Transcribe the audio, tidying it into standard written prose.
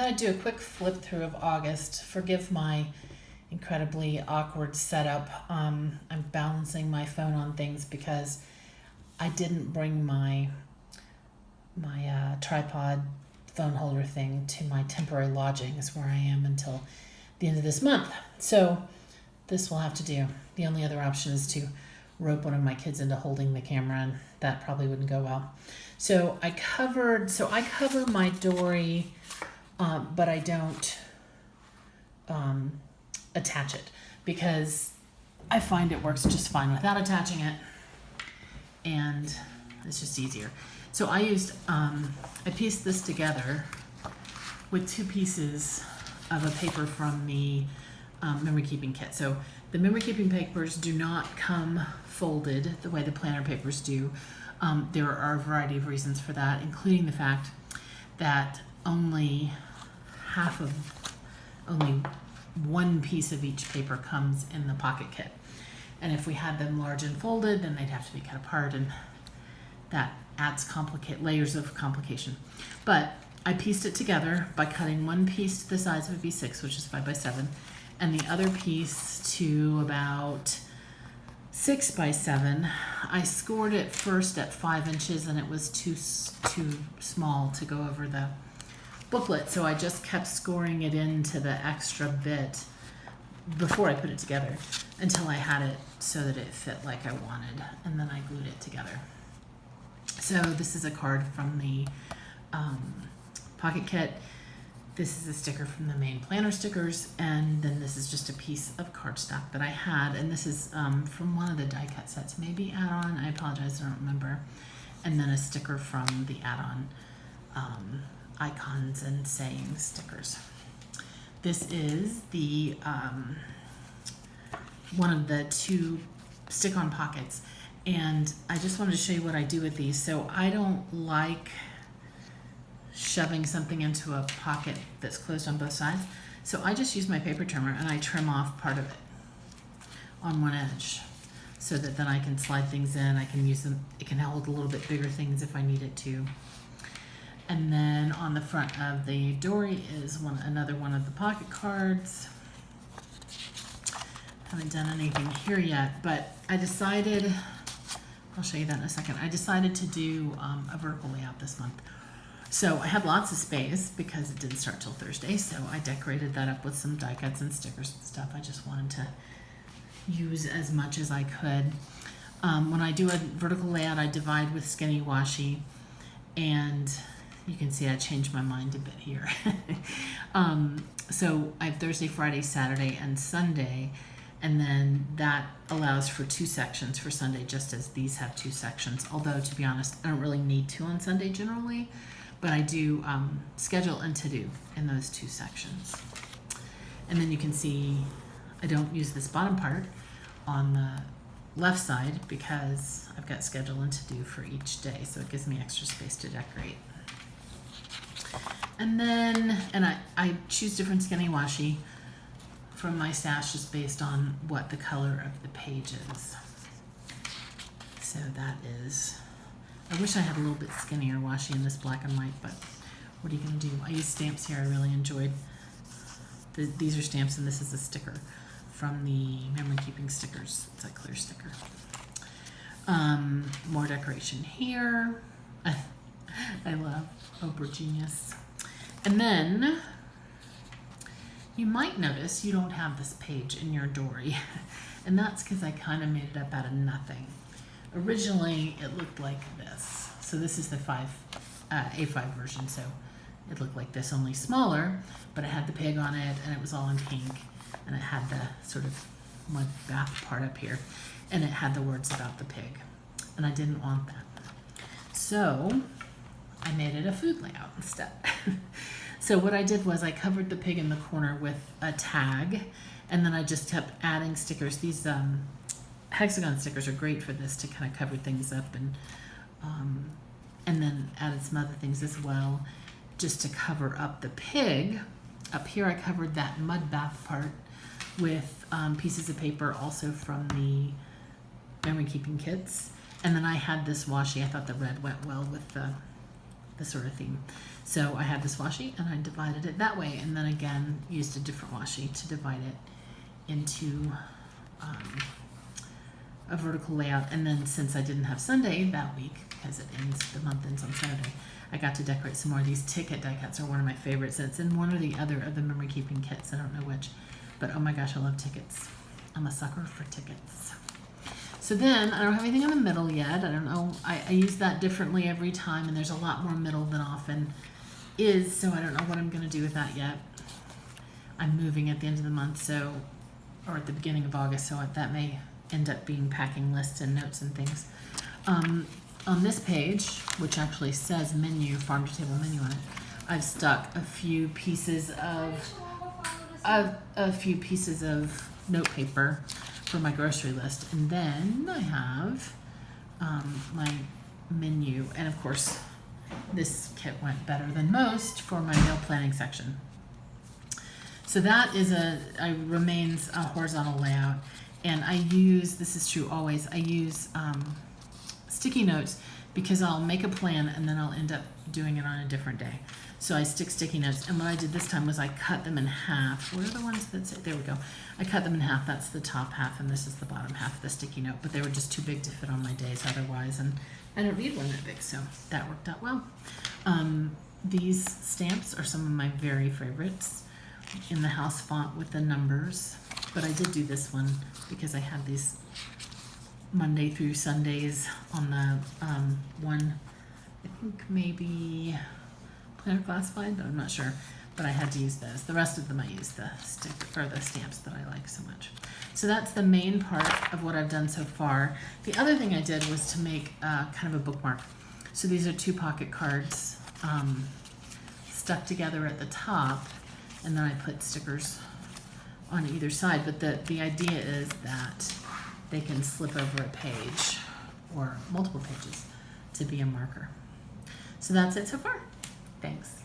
thought I'd do a quick flip through of August. Forgive my incredibly awkward setup. I'm balancing my phone on things because I didn't bring my tripod phone holder thing to my temporary lodgings where I am until the end of this month. So this will have to do. The only other option is to rope one of my kids into holding the camera, and that probably wouldn't go well. So I cover my dory, but I don't attach it because I find it works just fine without attaching it, and it's just easier. So I used, I pieced this together with 2 pieces of a paper from the memory keeping kit. So the memory keeping papers do not come folded the way the planner papers do. There are a variety of reasons for that, including the fact that only one piece of each paper comes in the pocket kit. And if we had them large and folded, then they'd have to be cut apart, and that adds layers of complication. But I pieced it together by cutting one piece to the size of a B6, which is 5 by 7, and the other piece to about 6 by 7. I scored it first at 5 inches, and it was too small to go over the booklet, so I just kept scoring it into the extra bit before I put it together until I had it so that it fit like I wanted, and then I glued it together. So this is a card from the pocket kit. This is a sticker from the main planner stickers, and then this is just a piece of cardstock that I had, and this is from one of the die cut sets, maybe add-on, I apologize, I don't remember, and then a sticker from the add-on icons and sayings stickers. This is the one of the 2 stick-on pockets, and I just wanted to show you what I do with these. So I don't like shoving something into a pocket that's closed on both sides, so I just use my paper trimmer and I trim off part of it on one edge so that then I can slide things in. I can use them, it can hold a little bit bigger things if I need it to. And then on the front of the dory is another one of the pocket cards. Haven't done anything here yet, but I decided, I'll show you that in a second. I decided to do a vertical layout this month. So I had lots of space because it didn't start till Thursday, so I decorated that up with some die cuts and stickers and stuff. I just wanted to use as much as I could. When I do a vertical layout, I divide with skinny washi, and you can see I changed my mind a bit here. So I have Thursday, Friday, Saturday, and Sunday, and then that allows for 2 sections for Sunday, just as these have 2 sections. Although, to be honest, I don't really need 2 on Sunday generally, but I do schedule and to-do in those 2 sections. And then you can see I don't use this bottom part on the left side because I've got schedule and to-do for each day, so it gives me extra space to decorate. And then, I choose different skinny washi from my stash just based on what the color of the page is. So that is, I wish I had a little bit skinnier washi in this black and white, but what are you going to do? I use stamps here. I really enjoyed, these are stamps, and this is a sticker from the memory keeping stickers. It's a clear sticker. More decoration here. I love Oprah Genius. And then you might notice you don't have this page in your dory, and that's because I kind of made it up out of nothing. Originally, it looked like this. So this is the A5 version, so it looked like this, only smaller, but it had the pig on it, and it was all in pink, and it had the sort of mud bath part up here, and it had the words about the pig, and I didn't want that. So I made it a food layout instead. So what I did was I covered the pig in the corner with a tag, and then I just kept adding stickers. These hexagon stickers are great for this, to kind of cover things up, and then added some other things as well just to cover up the pig. Up here I covered that mud bath part with pieces of paper also from the memory keeping kits, and then I had this washi. I thought the red went well with the the sort of theme. So I had this washi and I divided it that way, and then again used a different washi to divide it into a vertical layout. And then since I didn't have Sunday that week, because the month ends on Saturday, I got to decorate some more. These ticket die cuts are one of my favorites. It's in one or the other of the memory keeping kits. I don't know which, but oh my gosh, I love tickets. I'm a sucker for tickets. So then I don't have anything in the middle yet. I don't know. I use that differently every time, and there's a lot more middle than often is, so I don't know what I'm going to do with that yet. I'm moving at the end of the month, so, or at the beginning of August, so that may end up being packing lists and notes and things. On this page, which actually says menu, farm to table menu on it, I've stuck a few pieces of note paper for my grocery list, and then I have my menu, and of course this kit went better than most for my meal planning section. So that is remains a horizontal layout, and I use, this is true always, I use sticky notes because I'll make a plan and then I'll end up doing it on a different day. So I stick sticky notes, and what I did this time was I cut them in half. What are the ones that say, there we go. I cut them in half. That's the top half, and this is the bottom half of the sticky note, but they were just too big to fit on my days otherwise, and I don't need one that big, so that worked out well. These stamps are some of my very favorites in the house font with the numbers, but I did do this one because I had these Monday through Sundays on the one, I think maybe Planner Classified, but I'm not sure. But I had to use those. The rest of them I used the the stamps that I like so much. So that's the main part of what I've done so far. The other thing I did was to make kind of a bookmark. So these are 2 pocket cards stuck together at the top, and then I put stickers on either side. But the idea is that they can slip over a page or multiple pages to be a marker. So that's it so far. Thanks.